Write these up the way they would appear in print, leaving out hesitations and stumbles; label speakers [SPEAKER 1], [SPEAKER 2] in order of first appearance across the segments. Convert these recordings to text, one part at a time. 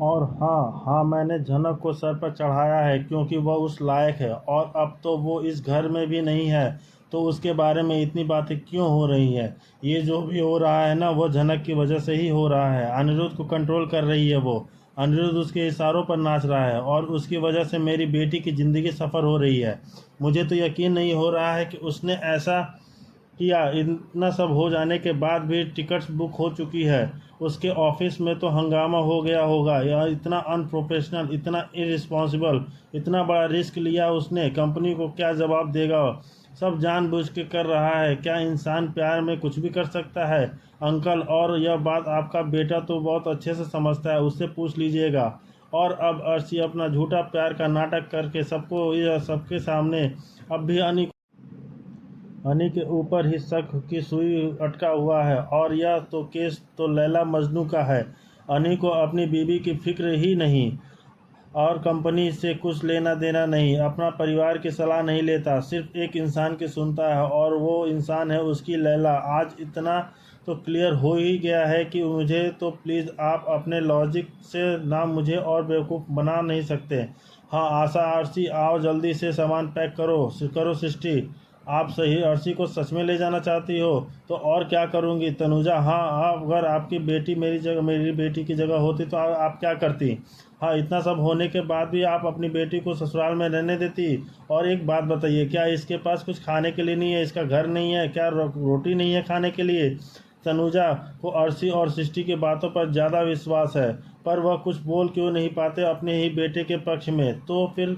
[SPEAKER 1] और हाँ हाँ, मैंने झनक को सर पर चढ़ाया है क्योंकि वह उस लायक है, और अब तो वो इस घर में भी नहीं है, तो उसके बारे में इतनी बातें क्यों हो रही है। ये जो भी हो रहा है ना, वो झनक की वजह से ही हो रहा है। अनिरुद्ध को कंट्रोल कर रही है वो। अनिरुद्ध उसके इशारों पर नाच रहा है, और उसकी वजह से मेरी बेटी की ज़िंदगी सफ़र हो रही है। मुझे तो यकीन नहीं हो रहा है कि उसने ऐसा किया। इतना सब हो जाने के बाद भी टिकट्स बुक हो चुकी है। उसके ऑफिस में तो हंगामा हो गया होगा। यह इतना अनप्रोफेशनल, इतना इरिस्पॉन्सिबल, इतना बड़ा रिस्क लिया उसने, कंपनी को क्या जवाब देगा। सब जानबूझ के कर रहा है। क्या इंसान प्यार में कुछ भी कर सकता है अंकल? और यह बात आपका बेटा तो बहुत अच्छे से समझता है, उससे पूछ लीजिएगा। और अब अर्शी अपना झूठा प्यार का नाटक करके सबको, यह सबके सामने अब भी हनी के ऊपर ही शक की सुई अटका हुआ है। और यह तो केस तो लैला मजनू का है। हनी को अपनी बीवी की फिक्र ही नहीं, और कंपनी से कुछ लेना देना नहीं, अपना परिवार की सलाह नहीं लेता, सिर्फ एक इंसान की सुनता है, और वो इंसान है उसकी लैला। आज इतना तो क्लियर हो ही गया है कि मुझे तो प्लीज़ आप अपने लॉजिक से ना मुझे और बेवकूफ़ बना नहीं सकते। हाँ आशा, आरसी आओ, जल्दी से सामान पैक करो करो सृष्टि। आप सही अर्शी को सच में ले जाना चाहती हो तो और क्या करूंगी तनुजा। हाँ आप, अगर आपकी बेटी मेरी बेटी की जगह होती तो आप क्या करती। हाँ, इतना सब होने के बाद भी आप अपनी बेटी को ससुराल में रहने देती। और एक बात बताइए, क्या इसके पास कुछ खाने के लिए नहीं है? इसका घर नहीं है क्या? रोटी नहीं है खाने के लिए? तनुजा को अर्शी और सृष्टि की बातों पर ज़्यादा विश्वास है, पर वह कुछ बोल क्यों नहीं पाते अपने ही बेटे के पक्ष में। तो फिर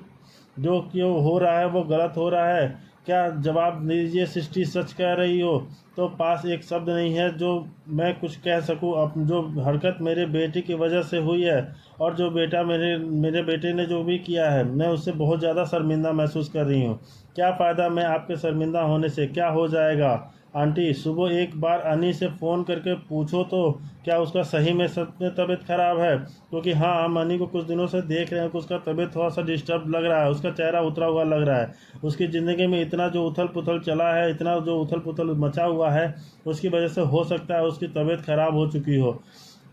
[SPEAKER 1] जो क्यों हो रहा है वो गलत हो रहा है। क्या जवाब दीजिए सृष्टि, सच कह रही हो तो पास एक शब्द नहीं है जो मैं कुछ कह सकूं। अब जो हरकत मेरे बेटे की वजह से हुई है, और जो बेटा मेरे मेरे बेटे ने जो भी किया है, मैं उससे बहुत ज़्यादा शर्मिंदा महसूस कर रही हूँ। क्या फ़ायदा मैं आपके शर्मिंदा होने से? क्या हो जाएगा आंटी? सुबह एक बार अनी से फ़ोन करके पूछो तो, क्या उसका सही में सच में तबीयत खराब है? क्योंकि हाँ, हम अनी को कुछ दिनों से देख रहे हैं कि उसका तबीयत थोड़ा सा डिस्टर्ब लग रहा है, उसका चेहरा उतरा हुआ लग रहा है। उसकी ज़िंदगी में इतना जो उथल पुथल चला है, इतना जो उथल पुथल मचा हुआ है, उसकी वजह से हो सकता है उसकी तबीयत खराब हो चुकी हो।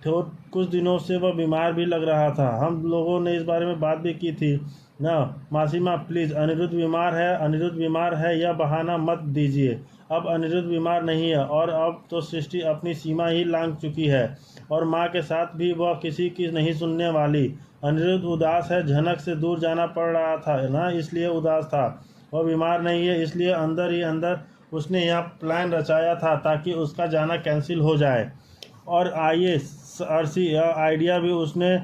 [SPEAKER 1] तो कुछ दिनों से वह बीमार भी लग रहा था। हम लोगों ने इस बारे में बात भी की थी ना। मासीमा प्लीज़, अनिरुद्ध बीमार है, अनिरुद्ध बीमार है, यह बहाना मत दीजिए। अब अनिरुद्ध बीमार नहीं है, और अब तो सृष्टि अपनी सीमा ही लांघ चुकी है, और माँ के साथ भी वह किसी की नहीं सुनने वाली। अनिरुद्ध उदास है, झनक से दूर जाना पड़ रहा था ना, इसलिए उदास था। वह बीमार नहीं है, इसलिए अंदर ही अंदर उसने यह प्लान रचाया था ताकि उसका जाना कैंसिल हो जाए। और आइए अर्शी, यह आइडिया भी उसने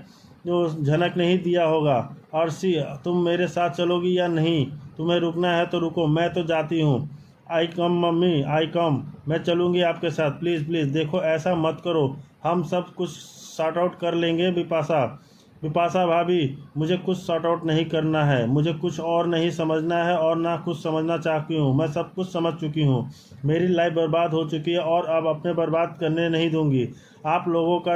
[SPEAKER 1] जो झनक नहीं दिया होगा। अर्शी, तुम मेरे साथ चलोगी या नहीं? तुम्हें रुकना है तो रुको, मैं तो जाती हूँ। आई कम मम्मी, आई कम। मैं चलूँगी आपके साथ, प्लीज़ प्लीज़। देखो ऐसा मत करो, हम सब कुछ सॉर्ट आउट कर लेंगे। बिपाशा, बिपाशा भाभी, मुझे कुछ सॉर्ट आउट नहीं करना है, मुझे कुछ और नहीं समझना है, और ना कुछ समझना चाहती हूँ। मैं सब कुछ समझ चुकी हूँ। मेरी लाइफ बर्बाद हो चुकी है, और अब अपने बर्बाद करने नहीं दूंगी। आप लोगों का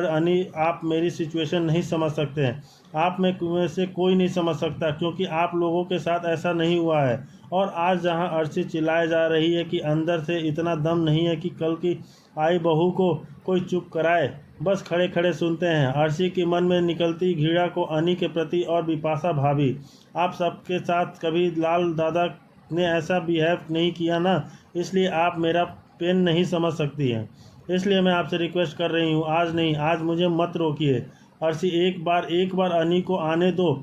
[SPEAKER 1] आप मेरी सिचुएशन नहीं समझ सकते हैं। आप में से कोई नहीं समझ सकता, क्योंकि आप लोगों के साथ ऐसा नहीं हुआ है। और आज जहां अर्शी चिल्लाए जा रही है कि अंदर से इतना दम नहीं है कि कल की आई बहू को कोई चुप कराए, बस खड़े खड़े सुनते हैं। अर्शी के मन में निकलती घृणा को अनी के प्रति। और बिपाशा भाभी, आप सबके साथ कभी लाल दादा ने ऐसा बिहेव नहीं किया ना, इसलिए आप मेरा पेन नहीं समझ सकती हैं। इसलिए मैं आपसे रिक्वेस्ट कर रही हूँ, आज नहीं, आज मुझे मत रोकिए। अर्शी, एक बार अनी को आने दो,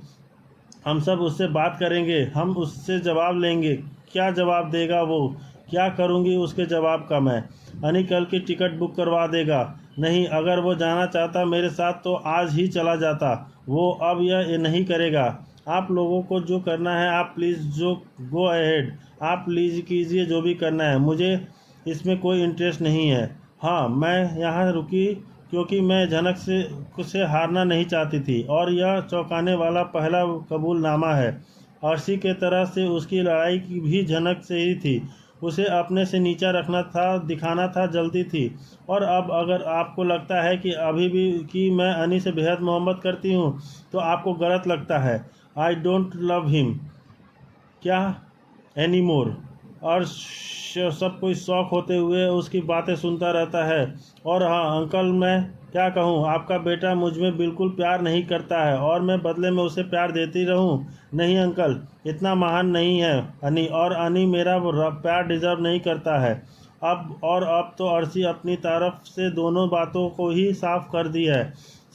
[SPEAKER 1] हम सब उससे बात करेंगे, हम उससे जवाब लेंगे। क्या जवाब देगा वो? क्या करूँगी उसके जवाब का मैं? अनी कल की टिकट बुक करवा देगा। नहीं, अगर वो जाना चाहता मेरे साथ तो आज ही चला जाता। वो अब यह नहीं करेगा। आप लोगों को जो करना है, आप प्लीज़ जो गो अहेड, आप प्लीज़ कीजिए जो भी करना है, मुझे इसमें कोई इंटरेस्ट नहीं है। हाँ, मैं यहाँ रुकी क्योंकि मैं झनक से हारना नहीं चाहती थी, और यह चौंकाने वाला पहला कबूलनामा है। अर्शी के तरह से उसकी लड़ाई की भी झनक से ही थी। उसे अपने से नीचा रखना था, दिखाना था, जल्दी थी। और अब अगर आपको लगता है कि अभी भी कि मैं अनी से बेहद मोहब्बत करती हूँ, तो आपको गलत लगता है। आई डोंट लव हिम क्या एनी मोर। और सब कोई शौक होते हुए उसकी बातें सुनता रहता है। और हाँ अंकल, मैं क्या कहूँ, आपका बेटा मुझ में बिल्कुल प्यार नहीं करता है और मैं बदले में उसे प्यार देती रहूँ। नहीं अंकल, इतना महान नहीं है अनी, और अनी मेरा प्यार डिजर्व नहीं करता है। अब तो अर्शी अपनी तरफ से दोनों बातों को ही साफ कर दी है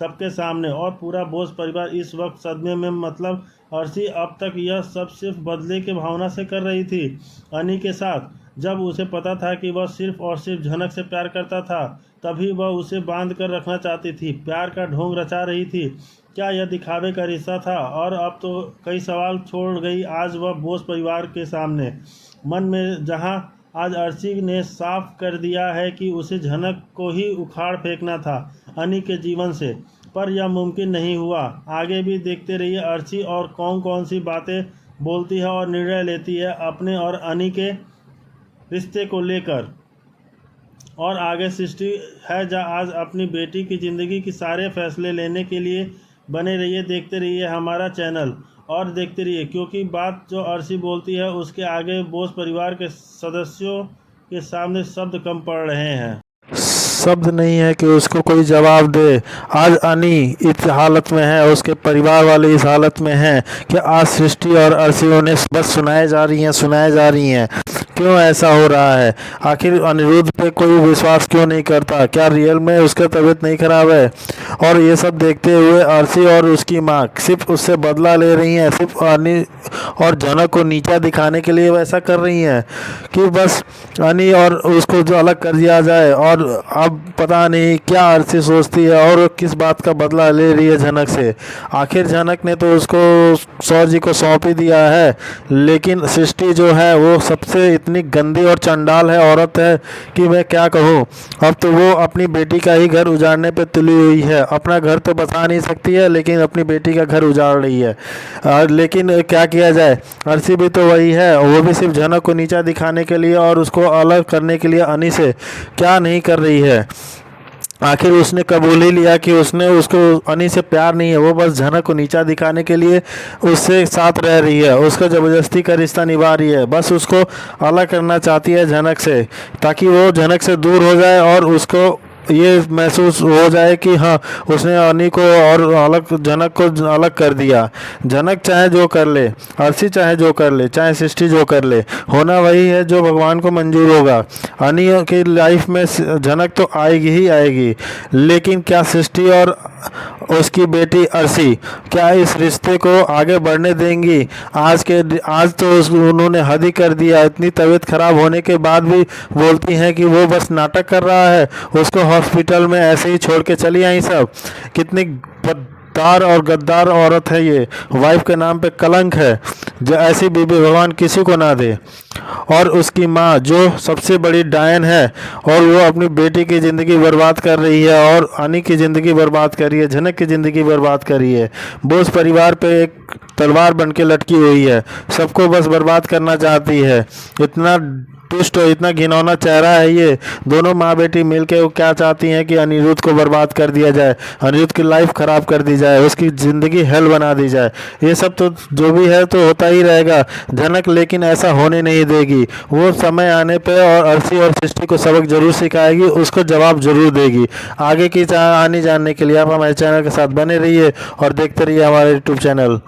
[SPEAKER 1] सबके सामने, और पूरा बोस परिवार इस वक्त सदमे में। मतलब अर्शी अब तक यह सब सिर्फ बदले के भावना से कर रही थी अनी के साथ। जब उसे पता था कि वह सिर्फ और सिर्फ झनक से प्यार करता था, तभी वह उसे बांध कर रखना चाहती थी, प्यार का ढोंग रचा रही थी। क्या यह दिखावे का रिश्ता था? और अब तो कई सवाल छोड़ गई आज वह बोस परिवार के सामने मन में, जहां आज अर्शी ने साफ कर दिया है कि उसे झनक को ही उखाड़ फेंकना था अनी के जीवन से। पर यह मुमकिन नहीं हुआ। आगे भी देखते रहिए अर्शी और कौन कौन सी बातें बोलती है और निर्णय लेती है अपने और अनी के रिश्ते को लेकर। और आगे सृष्टि है जहाँ आज अपनी बेटी की ज़िंदगी के सारे फैसले लेने के लिए बने रहिए। देखते रहिए हमारा चैनल और देखते रहिए, क्योंकि बात जो अर्शी बोलती है उसके आगे बोस परिवार के सदस्यों के सामने शब्द कम पड़ रहे हैं।
[SPEAKER 2] शब्द नहीं है कि उसको कोई जवाब दे। आज अनी इस हालत में है, उसके परिवार वाले इस हालत में हैं कि आज सृष्टि और अर्शी उन्हें बस सुनाए जा रही हैं। क्यों ऐसा हो रहा है? आखिर अनिरुद्ध पे कोई विश्वास क्यों नहीं करता? क्या रियल में उसका तबीयत नहीं खराब है? और ये सब देखते हुए अर्शी और उसकी माँ सिर्फ उससे बदला ले रही हैं, सिर्फ अनी और जनक को नीचा दिखाने के लिए वैसा कर रही हैं कि बस अनी और उसको जो अलग कर दिया जाए। और अब पता नहीं क्या अर्शी सोचती है और किस बात का बदला ले रही है जनक से। आखिर जनक ने तो उसको सौर जी को सौंप ही दिया है, लेकिन सृष्टि जो है वो सबसे इतनी गंदी और चंडाल है औरत है कि मैं क्या कहूँ। अब तो वो अपनी बेटी का ही घर उजाड़ने पे तुली हुई है। अपना घर तो बचा नहीं सकती है, लेकिन अपनी बेटी का घर उजाड़ रही है। लेकिन क्या किया जाए, अर्शी भी तो वही है, वो भी सिर्फ जनक को नीचा दिखाने के लिए और उसको अलग करने के लिए अनी से क्या नहीं कर रही है। आखिर उसने कबूल ही लिया कि उसको अनी से प्यार नहीं है, वो बस झनक को नीचा दिखाने के लिए उससे साथ रह रही है, उसका ज़बरदस्ती का रिश्ता निभा रही है। बस उसको अलग करना चाहती है झनक से, ताकि वो झनक से दूर हो जाए और उसको ये महसूस हो जाए कि हाँ उसने अनी को और जनक को अलग कर दिया। जनक चाहे जो कर ले, अर्शी चाहे जो कर ले, चाहे सृष्टि जो कर ले, होना वही है जो भगवान को मंजूर होगा। अनी की लाइफ में जनक तो आएगी ही आएगी, लेकिन क्या सृष्टि और उसकी बेटी अर्शी क्या इस रिश्ते को आगे बढ़ने देंगी? आज तो उन्होंने हद ही कर दिया। इतनी तबीयत खराब होने के बाद भी बोलती हैं कि वो बस नाटक कर रहा है, उसको हॉस्पिटल में ऐसे ही छोड़ के चली आई सब। कितनी गद्दार और गद्दार औरत है ये, वाइफ के नाम पे कलंक है। जो ऐसी बीबी भगवान किसी को ना दे। और उसकी माँ जो सबसे बड़ी डायन है, और वो अपनी बेटी की ज़िंदगी बर्बाद कर रही है और अनी की ज़िंदगी बर्बाद कर रही है, झनक की ज़िंदगी बर्बाद कर रही है। बोस परिवार पे एक तलवार बन के लटकी हुई है, सबको बस बर्बाद करना चाहती है। इतना दुष्ट और इतना घिनौना चेहरा है ये। दोनों माँ बेटी मिलके वो क्या चाहती हैं कि अनिरुद्ध को बर्बाद कर दिया जाए, अनिरुद्ध की लाइफ ख़राब कर दी जाए, उसकी ज़िंदगी हेल बना दी जाए। ये सब तो जो भी है तो होता ही रहेगा। झनक लेकिन ऐसा होने नहीं देगी। वो समय आने पे और अर्शी और सृष्टि को सबक जरूर सिखाएगी, उसको जवाब जरूर देगी। आगे की कहानी जानने के लिए आप हमारे चैनल के साथ बने रहिए और देखते रहिए हमारे यूट्यूब चैनल।